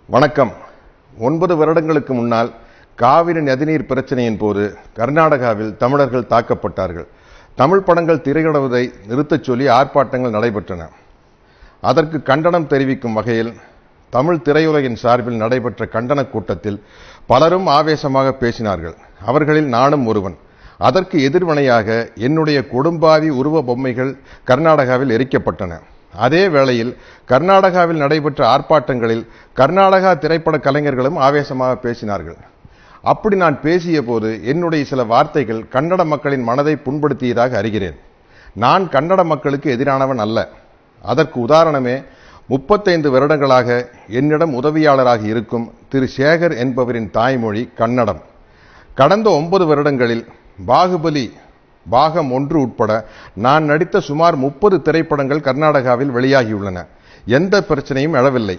வணக்கம். 9 வருடங்களுக்கு முன்னால் காவிரி நதிநீர் பிரச்சனையின் போது கர்நாடகாவில் தமிழர்கள் தாக்கப்பட்டார்கள். தமிழ் படங்கள் திரையிடுவதை நிறுத்தச் சொல்லி ஆர்ப்பாட்டங்கள் நடைபெற்றன. அதற்கு கண்டனம் தெரிவிக்கும் வகையில் தமிழ் திரையுலகின் சார்பில் நடைபெற்ற கண்டன கூட்டத்தில் பலரும் ஆவேசமாக பேசினார்கள். அவர்களில் நானும் ஒருவன். அதற்கு எதிர்வினையாக என்னுடைய கொடும்பாவி உருவ பொம்மைகள் கர்நாடகாவில் எரிக்கப்பட்டன. அதே வேளையில் கர்நாடகாவில் நடைபெற்ற ஆர்ப்பாட்டங்களில் கர்நாடகா திரைப்பட கலைஞர்களும் ஆவேசமாக பேசினார்கள். அப்படி நான் பேசிய போது என்னுடைய சில வார்த்தைகள் கன்னட மக்களின் மனதை புண்படுத்தியதாக அறிகிறேன். நான் கன்னட மக்களுக்கு எதிரானவன் அல்ல. அதற்கு உதாரணமே 35 வருடங்களாக என்னிடம் உதவியாளராக இருக்கும் திரு சேகர் என்பவரின் தாய்மொழி கன்னடம். கடந்த 9 வருடங்களில் பாகுபலி பாகம் 1 உட்பட நான் நடித்த சுமார் 30 திரைப்படங்கள் கர்நாடகாவில் வெளியாகியுள்ளன. எந்த பிரச்சனையும் எழவில்லை.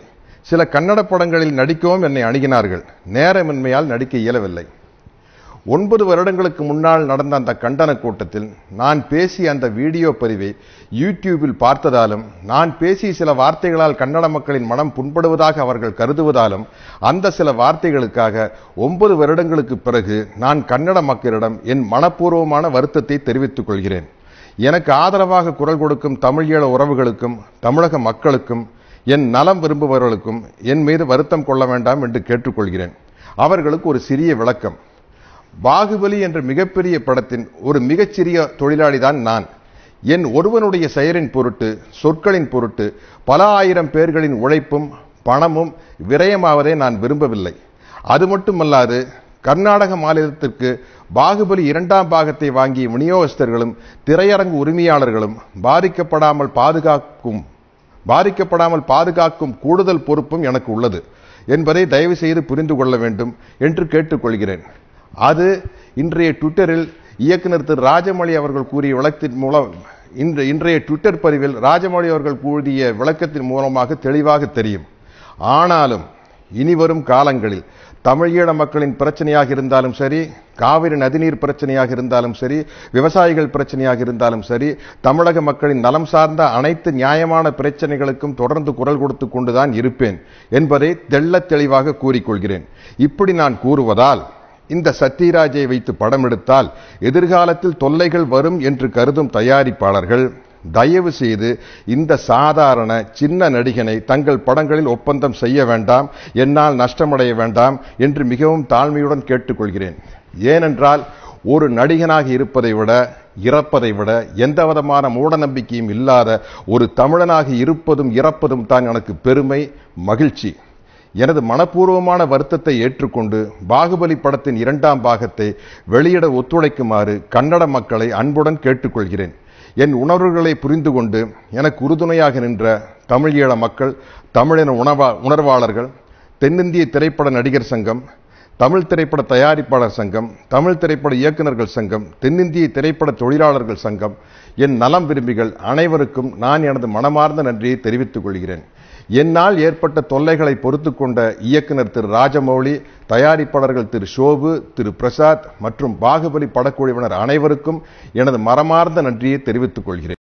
சில கன்னட படங்களில் நடிக்கவும் என்னை அணுகினார்கள். நேரமின்மையால் நடிக்க இயலவில்லை. 9 வருடங்களுக்கு முன்னால் நடந்த அந்த கண்டன கூட்டத்தில் நான் பேசிய அந்த வீடியோ பதிவை யூடியூபில் பார்த்ததாலும், நான் பேசிய சில வார்த்தைகளால் கன்னட மக்களின் மனம் புண்படுவதாக அவர்கள் கருதுவதாலும், அந்த சில வார்த்தைகளுக்காக 9 வருடங்களுக்கு பிறகு நான் கன்னட மக்களிடம் என் மனப்பூர்வமான வருத்தத்தை தெரிவித்துக் கொள்கிறேன். எனக்கு ஆதரவாக குரல் கொடுக்கும் தமிழீழ உறவுகளுக்கும் தமிழக மக்களுக்கும் என் நலம் விரும்புபவர்களுக்கும் என் மீது வருத்தம் கொள்ள வேண்டாம் என்று கேட்டுக்கொள்கிறேன். அவர்களுக்கு ஒரு சிறிய விளக்கம். பாகுபலி என்ற மிகப்பெரிய படத்தின் ஒரு மிகச்சிறிய தொழிலாளிதான் நான். என் ஒருவனுடைய செயலின் பொருட்டு, சொற்களின் பொருட்டு பல ஆயிரம் பேர்களின் உழைப்பும் பணமும் விரயமாவதை நான் விரும்பவில்லை. அது மட்டுமல்லாது, கர்நாடக மாநிலத்திற்கு பாகுபலி 2ஆம் பாகத்தை வாங்கிய விநியோகஸ்தர்களும் திரையரங்கு உரிமையாளர்களும் பாதிக்கப்படாமல் பாதுகாக்கும் கூடுதல் பொறுப்பும் எனக்கு உள்ளது என்பதை தயவு செய்து புரிந்து கொள்ள வேண்டும் என்று கேட்டுக்கொள்கிறேன். அது இன்றைய ட்விட்டரில் இயக்குனர் திரு ராஜமௌழி அவர்கள் கூறிய விளக்கத்தின் மூலம், இன்றைய ட்விட்டர் பதிவில் ராஜமௌழி அவர்கள் கூறிய விளக்கத்தின் மூலமாக தெளிவாக தெரியும். ஆனாலும் இனிவரும் காலங்களில் தமிழீழ மக்களின் பிரச்சனையாக இருந்தாலும் சரி, காவிரி நதிநீர் பிரச்சனையாக இருந்தாலும் சரி, விவசாயிகள் பிரச்சனையாக இருந்தாலும் சரி, தமிழக மக்களின் நலம் சார்ந்த அனைத்து நியாயமான பிரச்சனைகளுக்கும் தொடர்ந்து குரல் கொடுத்து கொண்டுதான் இருப்பேன் என்பதை தெள்ளத் தெளிவாக கூறிக்கொள்கிறேன். இப்படி நான் கூறுவதால், இந்த சத்யராஜை வைத்து படம் எடுத்தால் எதிர்காலத்தில் தொல்லைகள் வரும் என்று கருதும் தயாரிப்பாளர்கள் தயவு செய்து இந்த சாதாரண சின்ன நடிகனை தங்கள் படங்களில் ஒப்பந்தம் செய்ய வேண்டாம், என்னால் நஷ்டமடைய வேண்டாம் என்று மிகவும் தாழ்மையுடன் கேட்டுக்கொள்கிறேன். ஏனென்றால் ஒரு நடிகனாக இருப்பதை விட, இறப்பதை விட எந்தவிதமான மூட நம்பிக்கையும் இல்லாத ஒரு தமிழனாக இருப்பதும் இறப்பதும் தான் எனக்கு பெருமை, மகிழ்ச்சி. எனது மனப்பூர்வமான வருத்தத்தை ஏற்றுக்கொண்டு பாகுபலி படத்தின் 2ஆம் பாகத்தை வெளியிட ஒத்துழைக்குமாறு கன்னட மக்களை அன்புடன் கேட்டுக்கொள்கிறேன். என் உணர்வுகளை புரிந்து கொண்டு எனக்கு உறுதுணையாக நின்ற தமிழீழ மக்கள், தமிழின உணர்வாளர்கள், தென்னிந்திய திரைப்பட நடிகர் சங்கம், தமிழ் திரைப்பட தயாரிப்பாளர் சங்கம், தமிழ் திரைப்பட இயக்குநர்கள் சங்கம், தென்னிந்திய திரைப்பட தொழிலாளர்கள் சங்கம், என் நலம் விரும்பிகள் அனைவருக்கும் நான் எனது மனமார்ந்த நன்றியை தெரிவித்துக் கொள்கிறேன். என்னால் ஏற்பட்ட தொல்லைகளை பொறுத்து கொண்ட இயக்குனர் திரு ராஜமௌழி, தயாரிப்பாளர்கள் திரு ஷோபு, திரு பிரசாத் மற்றும் பாகுபலி படக்குழுவினர் அனைவருக்கும் எனது மனமார்ந்த நன்றியை தெரிவித்துக் கொள்கிறேன்.